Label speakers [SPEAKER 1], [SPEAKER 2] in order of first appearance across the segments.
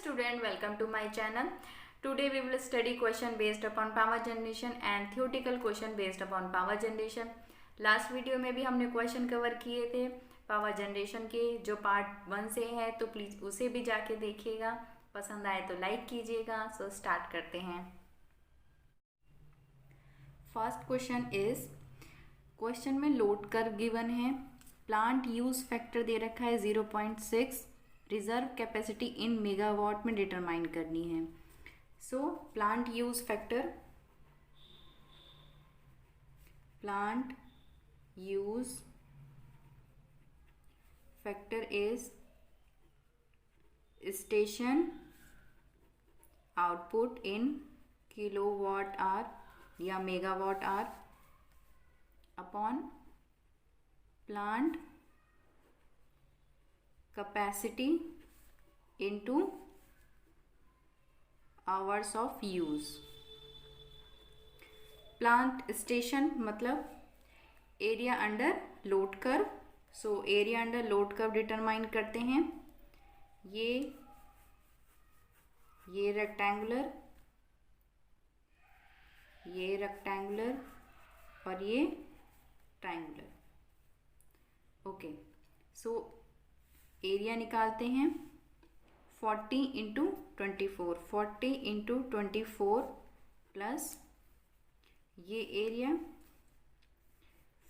[SPEAKER 1] student, welcome to my channel. Today we will study question based upon power generation and theoretical question based upon power generation. Last video में भी हमने question cover किए थे power generation के, जो part 1 से है, तो प्लीज़ उसे भी जाके देखिएगा। पसंद आए तो लाइक कीजिएगा। सो स्टार्ट करते हैं। फर्स्ट क्वेश्चन इज, क्वेश्चन में लोड कर्व गिवन है, प्लांट यूज फैक्टर दे रखा है 0.6, रिजर्व कैपेसिटी इन मेगावाट में डिटरमाइन करनी है। So plant use factor is station output in kilowatt hour या megawatt hour upon plant capacity into hours of use। Plant station मतलब area under load curve. So area under load curve determine करते हैं। ये rectangular, और ये triangular. Okay, so area निकालते हैं 40 into 24, 40 into 24 plus ये एरिया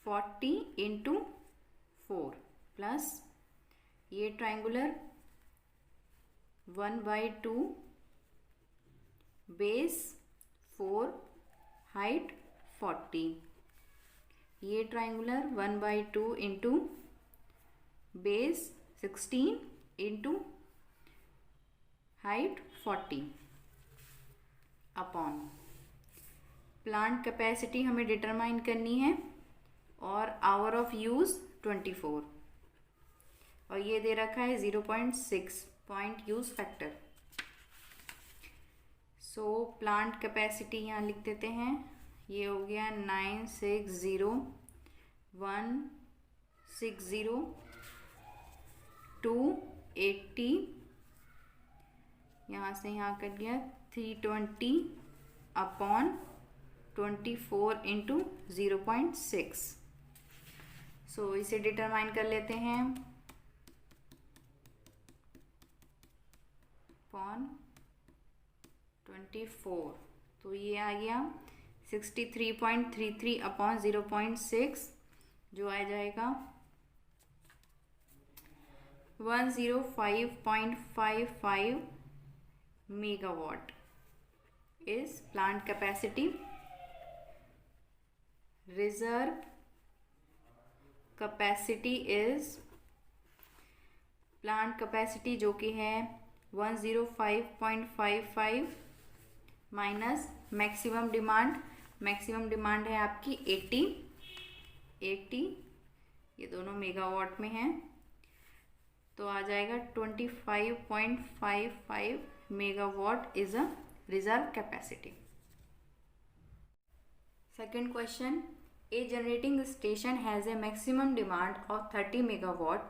[SPEAKER 1] 40 इंटू 4 प्लस ये ट्रायंगुलर 1/2 बेस 4 हाइट 40, ये triangular 1/2 into base 16 into height 40 upon plant capacity हमें डिटरमाइन करनी है और आवर ऑफ यूज़ 24, और ये दे रखा है 0.6 पॉइंट यूज फैक्टर। सो प्लांट कैपेसिटी यहाँ लिख देते हैं, ये हो गया 960, 280, यहाँ से यहाँ कर लिया 320 अपॉन 24 इंटू 0.6। सो इसे डिटरमाइन कर लेते हैं अपॉन 24, तो ये आ गया 63.33 अपॉन 0.6, जो आ जाएगा 105.55 megawatt is plant capacity. Reserve capacity is, plant capacity जो कि है 105.55 minus maximum demand, maximum demand है आपकी 80, ये दोनों मेगावाट में हैं, तो आ जाएगा 25.55 megawatt is a reserve capacity. Second question, a generating station has a maximum demand of 30 megawatt,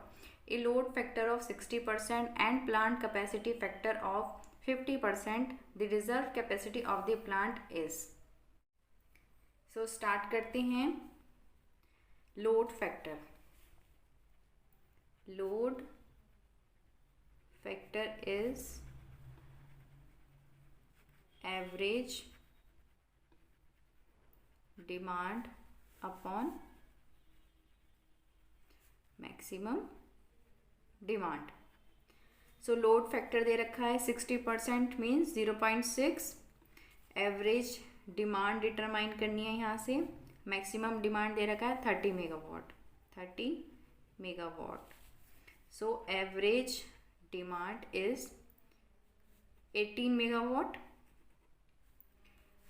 [SPEAKER 1] a load factor of 60% and plant capacity factor of 50%. The reserve capacity of the plant is। So start करते हैं। load factor is average demand upon maximum demand. So load factor दे रखा है 60% means 0.6, average demand determine करनी है यहाँ से, maximum demand दे रखा है 30 megawatt. So average demand is 18 megawatt.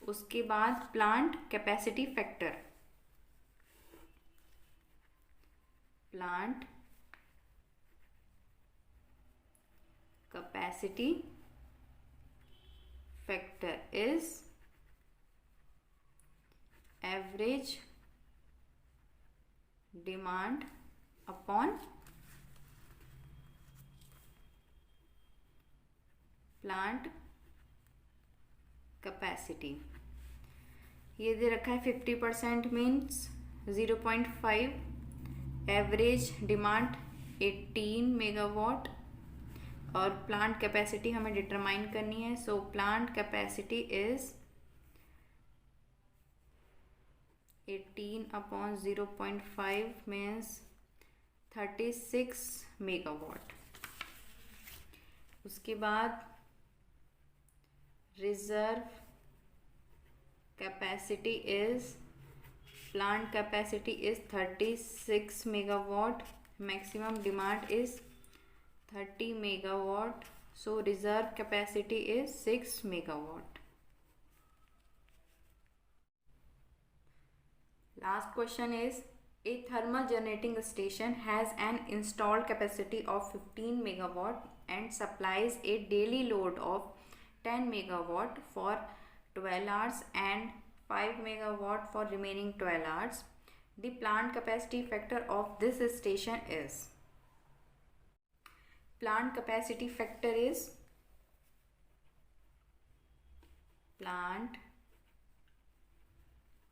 [SPEAKER 1] उसके बाद plant capacity factor, plant capacity factor is average demand upon plant capacity ये दे रखा है 50% मीन्स 0.5, एवरेज डिमांड 18 मेगावाट और प्लांट कैपेसिटी हमें डिटरमाइन करनी है. So plant capacity is 18/0.5 means 36 megawatt. उसके बाद reserve capacity is plant capacity is 36 megawatt, maximum demand is 30 megawatt, so reserve capacity is 6 megawatt. Last question is, a thermal generating station has an installed capacity of 15 megawatt and supplies a daily load of 10 megawatt for 12 hours and 5 megawatt for remaining 12 hours. The plant capacity factor of this station is. Plant capacity factor is plant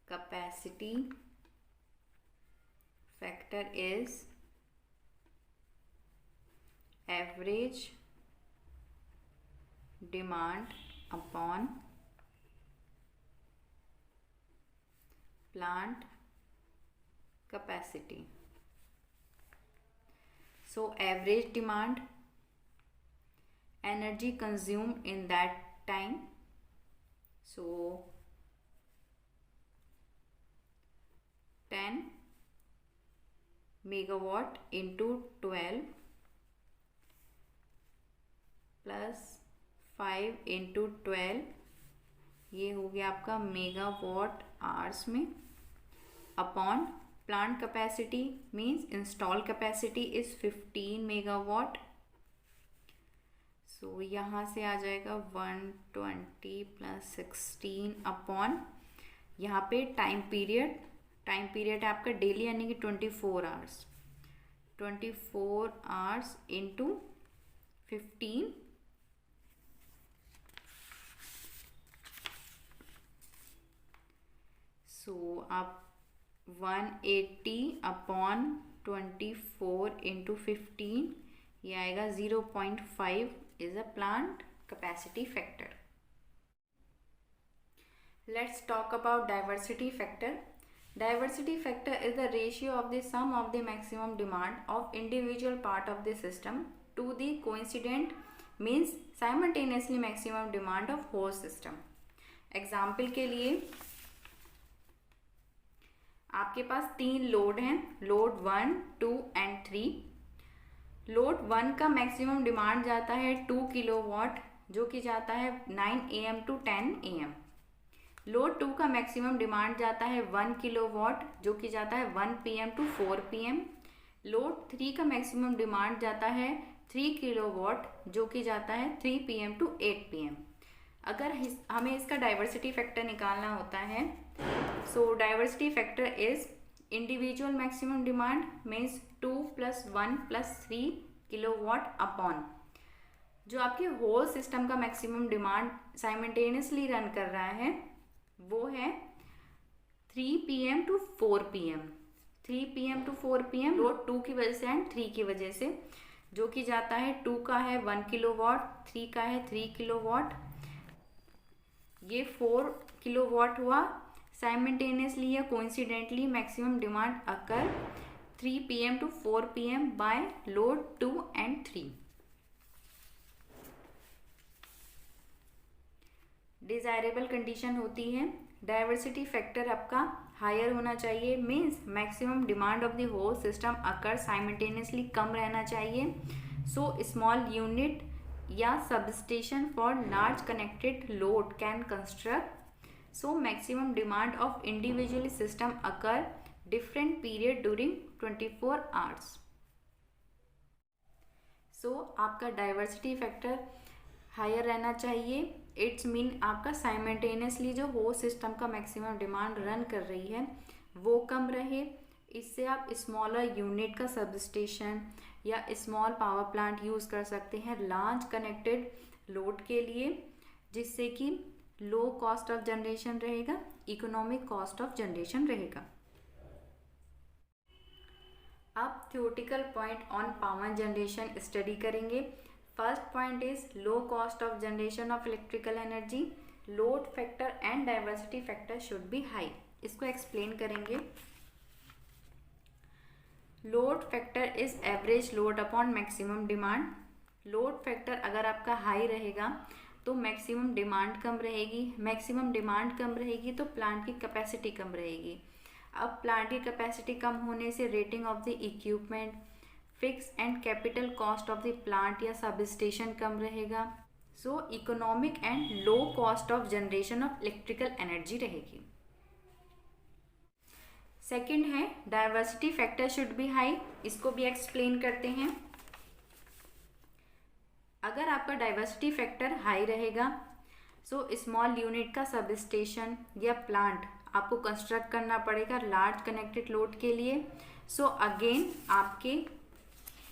[SPEAKER 1] capacity factor is average demand upon plant capacity. So average demand, energy consumed in that time, so 10 megawatt into 12 plus 5 into 12, ये हो गया आपका megawatt hours में, upon plant capacity means install capacity is 15 megawatt. So यहाँ से आ जाएगा 120 plus 16 upon यहाँ पे टाइम पीरियड है आपका डेली यानी कि 24 आवर्स. 24 आवर्स इंटू 15, सो आप 180 अपॉन 24 इंटू 15, ये आएगा 0.5 is a plant capacity factor. Let's talk about diversity factor. Diversity factor is the ratio of the sum of the maximum demand of individual part of the system to the coincident means simultaneously maximum demand of whole system. Example के लिए आपके पास 3 load हैं, load 1, 2 and 3. Load 1 का maximum demand जाता है 2 kilowatt जो कि जाता है 9 AM टू 10 AM. लोड 2 का मैक्सिमम डिमांड जाता है 1 किलोवाट जो कि जाता है 1 PM टू 4 PM. लोड 3 का मैक्सिमम डिमांड जाता है 3 किलोवाट जो कि जाता है 3 PM टू 8 PM. अगर हमें इसका डाइवर्सिटी फैक्टर निकालना होता है, so diversity factor is individual maximum demand means 2 + 1 + 3 kilowatt upon जो आपके होल सिस्टम का मैक्सिमम डिमांड साइमल्टेनियसली रन कर रहा है वो है 3 PM to 4 PM. 3 PM to 4 PM load 2 की वजह से एंड 3 की वजह से जो कि जाता है 2 का है 1 किलोवाट, 3 का है 3 किलोवाट, ये 4 किलोवाट हुआ. साइमल्टेनियसली या coincidentally maximum demand occur 3 PM to 4 PM by load 2 and 3. Desirable condition होती है डाइवर्सिटी फैक्टर आपका हायर होना चाहिए means maximum demand of the whole system occur simultaneously कम रहना चाहिए. सो स्मॉल यूनिट या substation for large connected load can construct. So maximum demand of individual system occur different period during 24 hours. So आपका diversity factor higher रहना चाहिए. It's mean आपका simultaneously जो whole system का मैक्सिमम डिमांड रन कर रही है वो कम रहे. इससे आप स्मॉलर यूनिट का सबस्टेशन या स्मॉल पावर प्लांट यूज़ कर सकते हैं लार्ज कनेक्टेड लोड के लिए, जिससे कि लो कॉस्ट ऑफ जनरेशन रहेगा, इकोनॉमिक कॉस्ट ऑफ जनरेशन रहेगा। अब theoretical point on power generation study करेंगे। First point is low cost of generation of electrical energy, load factor and diversity factor should be high. इसको explain करेंगे। Load factor is average load upon maximum demand. Load factor अगर आपका high रहेगा तो maximum demand कम रहेगी, maximum demand कम रहेगी तो plant की कैपेसिटी कम रहेगी। अब प्लांट की कैपेसिटी कम होने से rating of the equipment, fix and capital cost of the plant या सब स्टेशन कम रहेगा। सो economic and low cost of generation of electrical energy रहेगी। सेकंड है diversity factor should be high. इसको भी एक्सप्लेन करते हैं। अगर आपका डाइवर्सिटी फैक्टर हाई रहेगा सो स्मॉल यूनिट का सब स्टेशन या प्लांट आपको कंस्ट्रक्ट करना पड़ेगा लार्ज कनेक्टेड लोड के लिए। सो अगेन आपके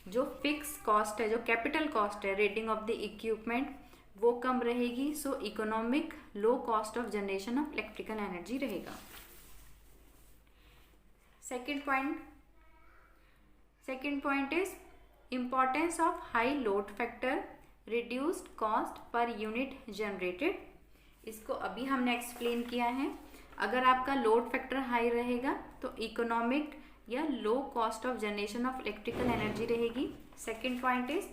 [SPEAKER 1] जो फिक्स कॉस्ट है, जो कैपिटल कॉस्ट है रेटिंग ऑफ द इक्विपमेंट, वो कम रहेगी। So economic low cost of generation of electrical energy रहेगा। Second point is importance of high load factor, reduced cost per unit generated. इसको अभी हमने एक्सप्लेन किया है। अगर आपका लोड फैक्टर हाई रहेगा तो इकोनॉमिक या low cost of generation of electrical energy रहेगी। Second point is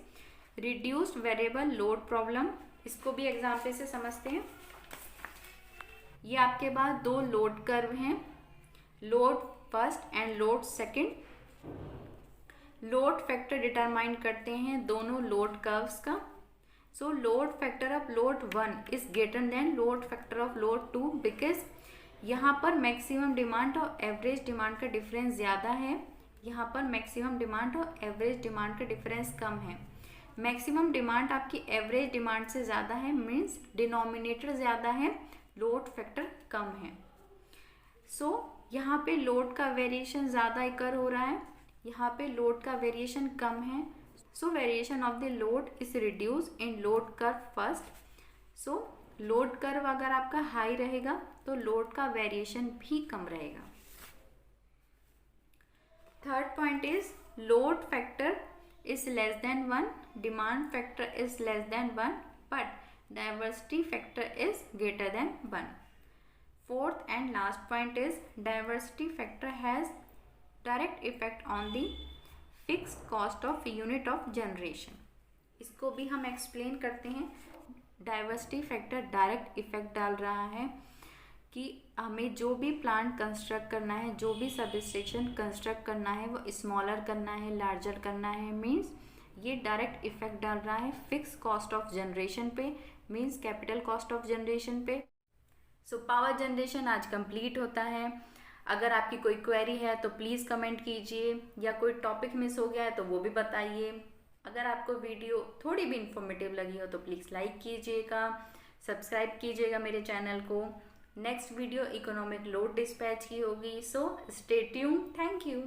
[SPEAKER 1] reduced variable load problem. इसको भी एग्जाम्पल से समझते हैं। ये आपके पास दो लोड कर्व हैं, load first and load second. Load factor determine करते हैं दोनों लोड कर्व्स का। सो load factor of load 1 is greater than load factor of load 2 because यहाँ पर मैक्सिमम डिमांड और एवरेज डिमांड का डिफरेंस ज़्यादा है, यहाँ पर मैक्सिमम डिमांड और एवरेज डिमांड का डिफरेंस कम है। मैक्सिमम डिमांड आपकी एवरेज डिमांड से ज़्यादा है, मीन्स डिनोमिनेटर ज़्यादा है, लोड फैक्टर कम है। सो यहाँ पे लोड का वेरिएशन ज़्यादा इकर हो रहा है, यहाँ पे लोड का वेरिएशन कम है। सो variation of the load is reduce in load curve first. So load curve अगर आपका हाई रहेगा तो लोड का वेरिएशन भी कम रहेगा। Third point is load factor is less than 1, demand factor is less than 1 but diversity factor is greater than 1। Fourth and last point is diversity factor has direct effect on the fixed cost of unit of generation. इसको भी हम explain करते हैं। Diversity factor direct effect डाल रहा है कि हमें जो भी प्लांट कंस्ट्रक्ट करना है, जो भी सब स्टेशन कंस्ट्रक्ट करना है, वो स्मॉलर करना है, लार्जर करना है, मीन्स ये डायरेक्ट इफेक्ट डाल रहा है फिक्स कॉस्ट ऑफ जनरेशन पे, means capital cost of generation पे। सो पावर जनरेशन आज कंप्लीट होता है। अगर आपकी कोई क्वेरी है तो प्लीज़ कमेंट कीजिए, या कोई टॉपिक मिस हो गया है तो वो भी बताइए। अगर आपको वीडियो थोड़ी भी इंफॉर्मेटिव लगी हो तो प्लीज़ लाइक कीजिएगा, सब्सक्राइब कीजिएगा मेरे चैनल को। Next video economic load dispatch की होगी। So stay tuned. Thank you.